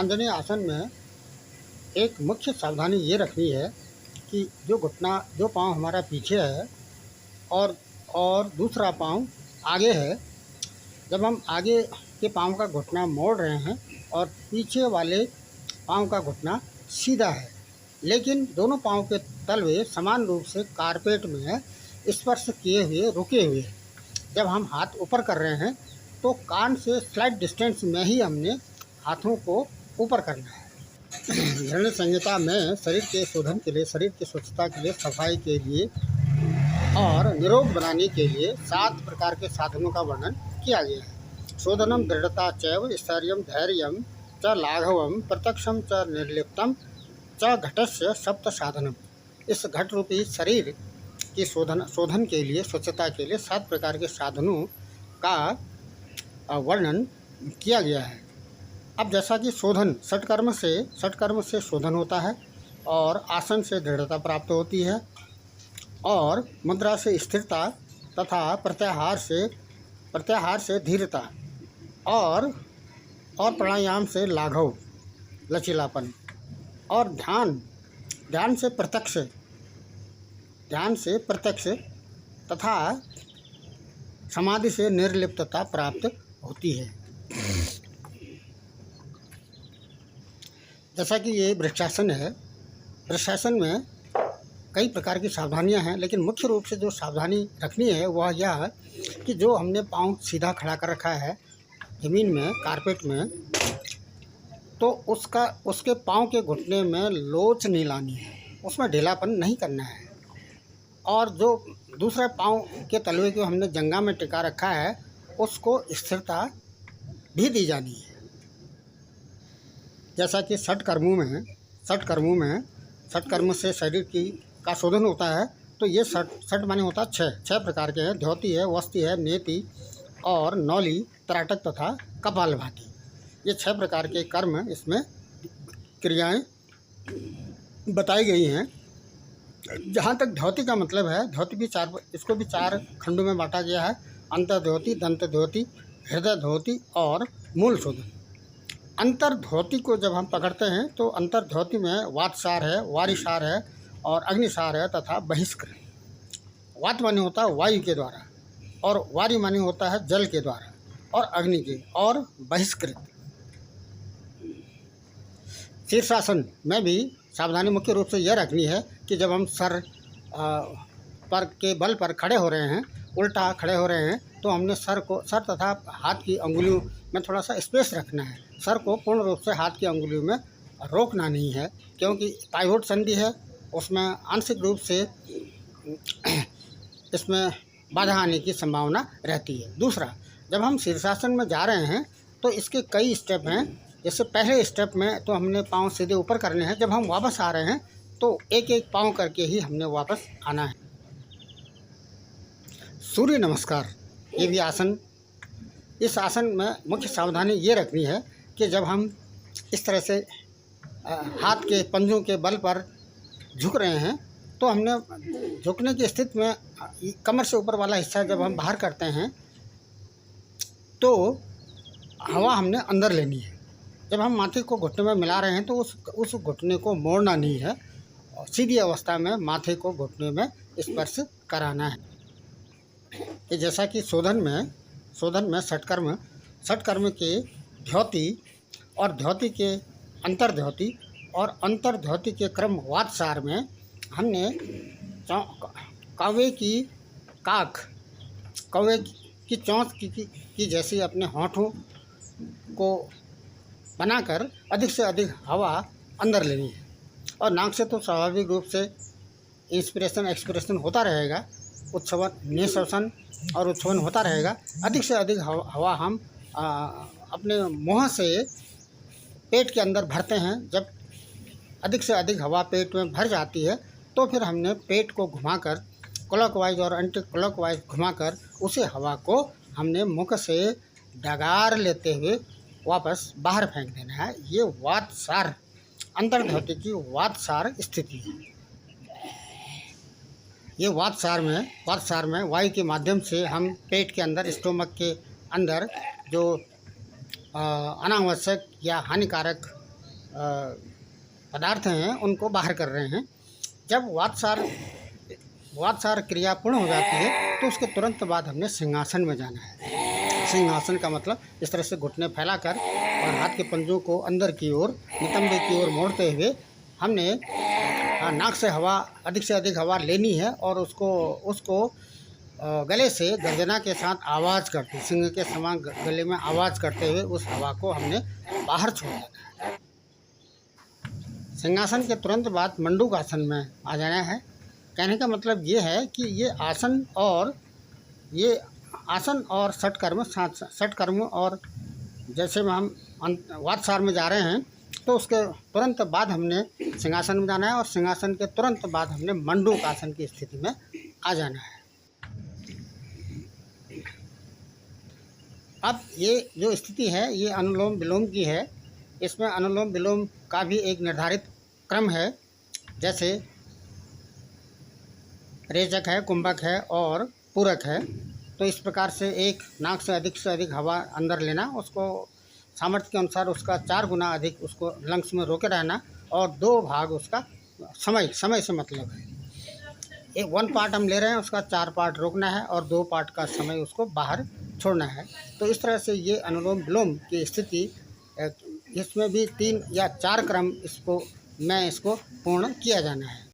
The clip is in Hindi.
आंजनेय आसन में एक मुख्य सावधानी ये रखनी है कि जो पाँव हमारा पीछे है और दूसरा पाँव आगे है। जब हम आगे के पाँव का घुटना मोड़ रहे हैं और पीछे वाले पाँव का घुटना सीधा है, लेकिन दोनों पाँव के तलवे समान रूप से कारपेट में स्पर्श किए हुए रुके हुए। जब हम हाथ ऊपर कर रहे हैं तो कान से स्लाइट डिस्टेंस में ही हमने हाथों को ऊपर करना है। धरण संहिता में शरीर के शोधन के लिए, शरीर की स्वच्छता के लिए, सफाई के लिए और निरोग बनाने के लिए 7 प्रकार के साधनों का वर्णन किया गया है। शोधनम दृढ़ता चैव स्थैर्यं धैर्यं च लाघवम प्रत्यक्षम च निर्लिप्तम च घटस्य सप्त साधनम। इस घट रूपी शरीर की शोधन के लिए, स्वच्छता के लिए 7 प्रकार के साधनों का वर्णन किया गया है। अब जैसा कि शोधन षटकर्म से शोधन होता है और आसन से दृढ़ता प्राप्त होती है और मुद्रा से स्थिरता तथा प्रत्याहार से धीरता और प्राणायाम से लाघव लचीलापन और ध्यान से प्रत्यक्ष तथा समाधि से निर्लिप्तता प्राप्त होती है। जैसा कि ये वृक्षासन है, वृक्षासन में कई प्रकार की सावधानियां हैं, लेकिन मुख्य रूप से जो सावधानी रखनी है वह यह है कि जो हमने पाँव सीधा खड़ा कर रखा है ज़मीन में, कारपेट में, तो उसके पाँव के घुटने में लोच नहीं लानी है, उसमें ढीलापन नहीं करना है। और जो दूसरे पाँव के तलवे को हमने जंघा में टिका रखा है उसको स्थिरता भी दी जानी है। जैसा कि षटकर्म से शरीर का शोधन होता है, तो ये षट माने होता है 6 प्रकार के हैं। धोती है, वस्ती है, नेति और नौली, त्राटक तथा कपालभाति। ये 6 प्रकार के कर्म, इसमें क्रियाएं बताई गई हैं। जहाँ तक धोती का मतलब है, इसको भी 4 खंडों में बांटा गया है। अंतर्धोती, दंत धोती, हृदय धोती और मूल शोधन। अंतर धोती को जब हम पकड़ते हैं तो अंतर धोती में वातसार है, वारिसार है और अग्निसार है तथा बहिष्कृत। वात माने होता है वायु के द्वारा और वारी माने होता है जल के द्वारा और अग्नि के और बहिष्कृत। शीर्षासन में भी सावधानी मुख्य रूप से यह रखनी है कि जब हम सर पर के बल पर खड़े हो रहे हैं, उल्टा खड़े हो रहे हैं, तो हमने सर तथा हाथ की अंगुलियों में थोड़ा सा स्पेस रखना है। सर को पूर्ण रूप से हाथ की अंगुलियों में रोकना नहीं है, क्योंकि पाइवोट संधि है, उसमें आंशिक रूप से इसमें बाधा आने की संभावना रहती है। दूसरा, जब हम शीर्षासन में जा रहे हैं तो इसके कई स्टेप हैं। जैसे पहले स्टेप में तो हमने पाँव सीधे ऊपर करने हैं। जब हम वापस आ रहे हैं तो एक एक पाँव करके ही हमने वापस आना है। सूर्य नमस्कार, ये भी आसन। इस आसन में मुख्य सावधानी ये रखनी है कि जब हम इस तरह से हाथ के पंजों के बल पर झुक रहे हैं तो हमने झुकने की स्थिति में कमर से ऊपर वाला हिस्सा जब हम बाहर करते हैं तो हवा हमने अंदर लेनी है। जब हम माथे को घुटने में मिला रहे हैं तो उस घुटने को मोड़ना नहीं है, सीधी अवस्था में माथे को घुटने में स्पर्श कराना है। कि जैसा कि शोधन में षटकर्म के धोती और धोती के अंतर्धोती और अंतर्धोती के क्रम वातसार में हमने कौवे की चोंच की जैसी अपने होठों को बनाकर अधिक से अधिक हवा अंदर लेनी है। और नाक से तो स्वाभाविक रूप से इंस्पिरेशन एक्सपिरेशन होता रहेगा, निःश्वसन और उच्छ्वन होता रहेगा। अधिक से अधिक हवा हम अपने मुँह से पेट के अंदर भरते हैं। जब अधिक से अधिक हवा पेट में भर जाती है तो फिर हमने पेट को घुमाकर क्लॉकवाइज और एंटी क्लॉकवाइज घुमाकर उसे हवा को हमने मुख से डगार लेते हुए वापस बाहर फेंक देना है। ये वातसार, अंतर्धोती की वातसार स्थिति है। ये वातसार में वायु के माध्यम से हम पेट के अंदर, स्टोमक के अंदर जो अनावश्यक या हानिकारक पदार्थ हैं उनको बाहर कर रहे हैं। जब वातसार क्रिया पूर्ण हो जाती है तो उसके तुरंत बाद हमने सिंहासन में जाना है। सिंहासन का मतलब इस तरह से घुटने फैलाकर और हाथ के पंजों को अंदर की ओर नितंबे की ओर मोड़ते हुए हमने नाक से अधिक से अधिक हवा लेनी है और उसको गले से गर्जना के साथ आवाज़ करते, सिंह के समान गले में आवाज़ करते हुए उस हवा को हमने बाहर छोड़ देना है। सिंहासन के तुरंत बाद मंडूक आसन में आ जाना है। कहने का मतलब ये है कि ये आसन और षटकर्म और जैसे में हम वातसार में जा रहे हैं तो उसके तुरंत बाद हमने सिंहासन में जाना है और सिंहासन के तुरंत बाद हमने मंडूक आसन की स्थिति में आ जाना है। अब ये जो स्थिति है ये अनुलोम विलोम की है। इसमें अनुलोम विलोम का भी एक निर्धारित क्रम है, जैसे रेचक है, कुंभक है और पूरक है। तो इस प्रकार से एक नाक से अधिक हवा अंदर लेना, उसको सामर्थ्य के अनुसार उसका 4 गुना अधिक उसको लंग्स में रोके रहना और 2 भाग उसका समय से मतलब है। 1 पार्ट हम ले रहे हैं, उसका 4 पार्ट रोकना है और 2 पार्ट का समय उसको बाहर छोड़ना है। तो इस तरह से ये अनुलोम विलोम की स्थिति, इसमें भी 3 या 4 क्रम इसको पूर्ण किया जाना है।